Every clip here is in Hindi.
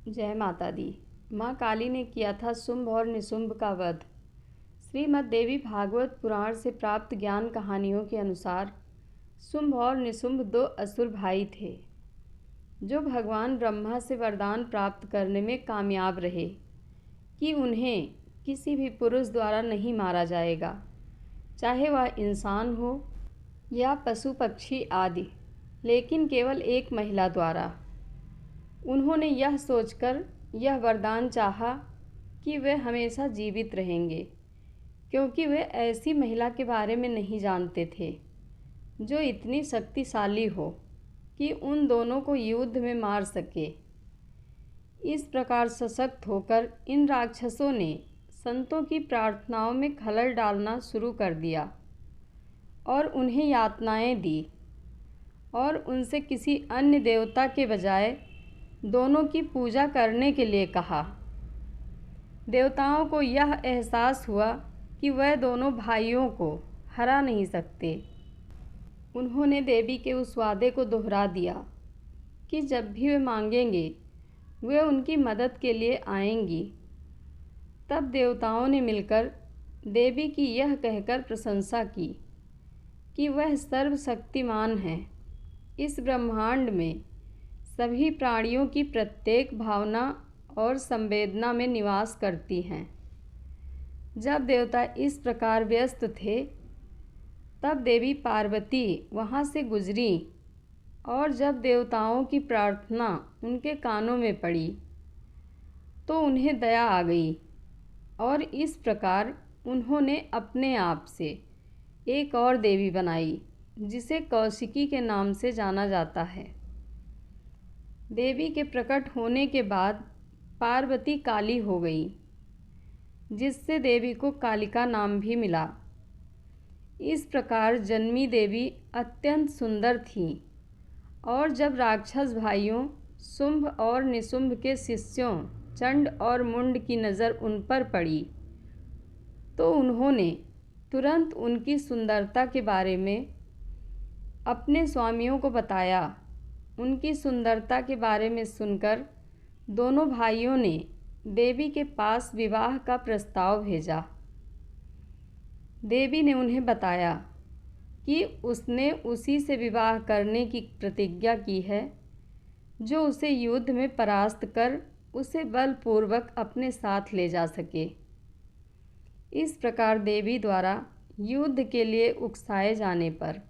जय माता दी। माँ काली ने किया था शुंभ और निशुंभ का वध। श्रीमद् देवी भागवत पुराण से प्राप्त ज्ञान कहानियों के अनुसार शुंभ और निशुंभ दो असुर भाई थे जो भगवान ब्रह्मा से वरदान प्राप्त करने में कामयाब रहे कि उन्हें किसी भी पुरुष द्वारा नहीं मारा जाएगा, चाहे वह इंसान हो या पशु पक्षी आदि, लेकिन केवल एक महिला द्वारा। उन्होंने यह सोचकर यह वरदान चाहा कि वे हमेशा जीवित रहेंगे, क्योंकि वे ऐसी महिला के बारे में नहीं जानते थे जो इतनी शक्तिशाली हो कि उन दोनों को युद्ध में मार सके। इस प्रकार सशक्त होकर इन राक्षसों ने संतों की प्रार्थनाओं में खलल डालना शुरू कर दिया और उन्हें यातनाएं दी और उनसे किसी अन्य देवता के बजाय दोनों की पूजा करने के लिए कहा। देवताओं को यह एहसास हुआ कि वह दोनों भाइयों को हरा नहीं सकते। उन्होंने देवी के उस वादे को दोहरा दिया कि जब भी वे मांगेंगे वे उनकी मदद के लिए आएंगी। तब देवताओं ने मिलकर देवी की यह कहकर प्रशंसा की कि वह सर्वशक्तिमान है। इस ब्रह्मांड में सभी प्राणियों की प्रत्येक भावना और संवेदना में निवास करती हैं। जब देवता इस प्रकार व्यस्त थे तब देवी पार्वती वहाँ से गुजरी और जब देवताओं की प्रार्थना उनके कानों में पड़ी तो उन्हें दया आ गई और इस प्रकार उन्होंने अपने आप से एक और देवी बनाई जिसे कौशिकी के नाम से जाना जाता है। देवी के प्रकट होने के बाद पार्वती काली हो गई, जिससे देवी को कालिका नाम भी मिला। इस प्रकार जन्मी देवी अत्यंत सुंदर थीं और जब राक्षस भाइयों शुंभ और निशुंभ के शिष्यों चंड और मुंड की नज़र उन पर पड़ी तो उन्होंने तुरंत उनकी सुंदरता के बारे में अपने स्वामियों को बताया। उनकी सुंदरता के बारे में सुनकर दोनों भाइयों ने देवी के पास विवाह का प्रस्ताव भेजा। देवी ने उन्हें बताया कि उसने उसी से विवाह करने की प्रतिज्ञा की है जो उसे युद्ध में परास्त कर उसे बलपूर्वक अपने साथ ले जा सके। इस प्रकार देवी द्वारा युद्ध के लिए उकसाए जाने पर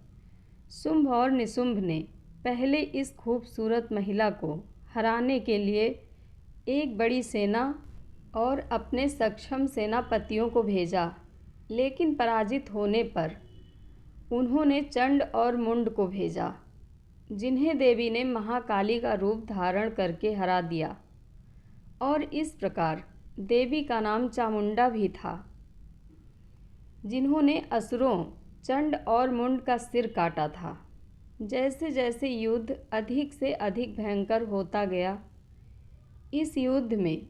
शुंभ और निशुंभ ने पहले इस खूबसूरत महिला को हराने के लिए एक बड़ी सेना और अपने सक्षम सेनापतियों को भेजा, लेकिन पराजित होने पर उन्होंने चंड और मुंड को भेजा, जिन्हें देवी ने महाकाली का रूप धारण करके हरा दिया और इस प्रकार देवी का नाम चामुंडा भी था, जिन्होंने असुरों चंड और मुंड का सिर काटा था। जैसे जैसे युद्ध अधिक से अधिक भयंकर होता गया, इस युद्ध में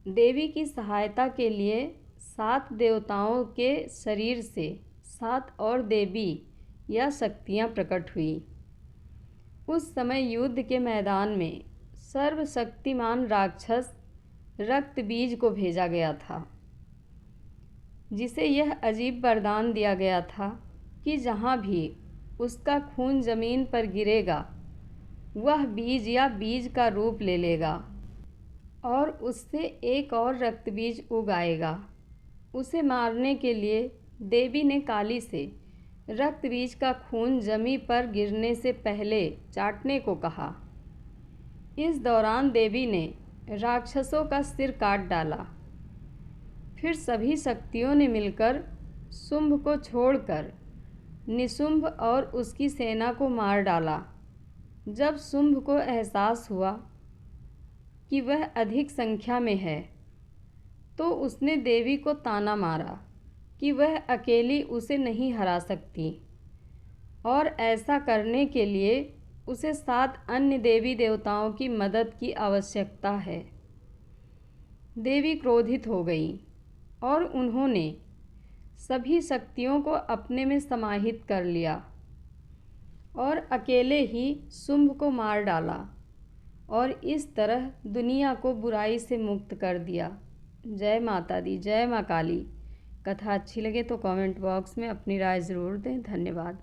देवी की सहायता के लिए 7 देवताओं के शरीर से 7 और देवी या शक्तियाँ प्रकट हुई। उस समय युद्ध के मैदान में सर्वशक्तिमान राक्षस रक्त बीज को भेजा गया था, जिसे यह अजीब वरदान दिया गया था कि जहाँ भी उसका खून जमीन पर गिरेगा वह बीज या बीज का रूप ले लेगा और उससे एक और रक्त बीज उग आएगा। उसे मारने के लिए देवी ने काली से रक्त बीज का खून जमीन पर गिरने से पहले चाटने को कहा। इस दौरान देवी ने राक्षसों का सिर काट डाला। फिर सभी शक्तियों ने मिलकर शुंभ को छोड़कर निशुंभ और उसकी सेना को मार डाला। जब शुंभ को एहसास हुआ कि वह अधिक संख्या में है तो उसने देवी को ताना मारा कि वह अकेली उसे नहीं हरा सकती और ऐसा करने के लिए उसे 7 अन्य देवी देवताओं की मदद की आवश्यकता है। देवी क्रोधित हो गई और उन्होंने सभी शक्तियों को अपने में समाहित कर लिया और अकेले ही शुंभ को मार डाला और इस तरह दुनिया को बुराई से मुक्त कर दिया। जय माता दी, जय माँ काली। कथा अच्छी लगे तो कमेंट बॉक्स में अपनी राय ज़रूर दें। धन्यवाद।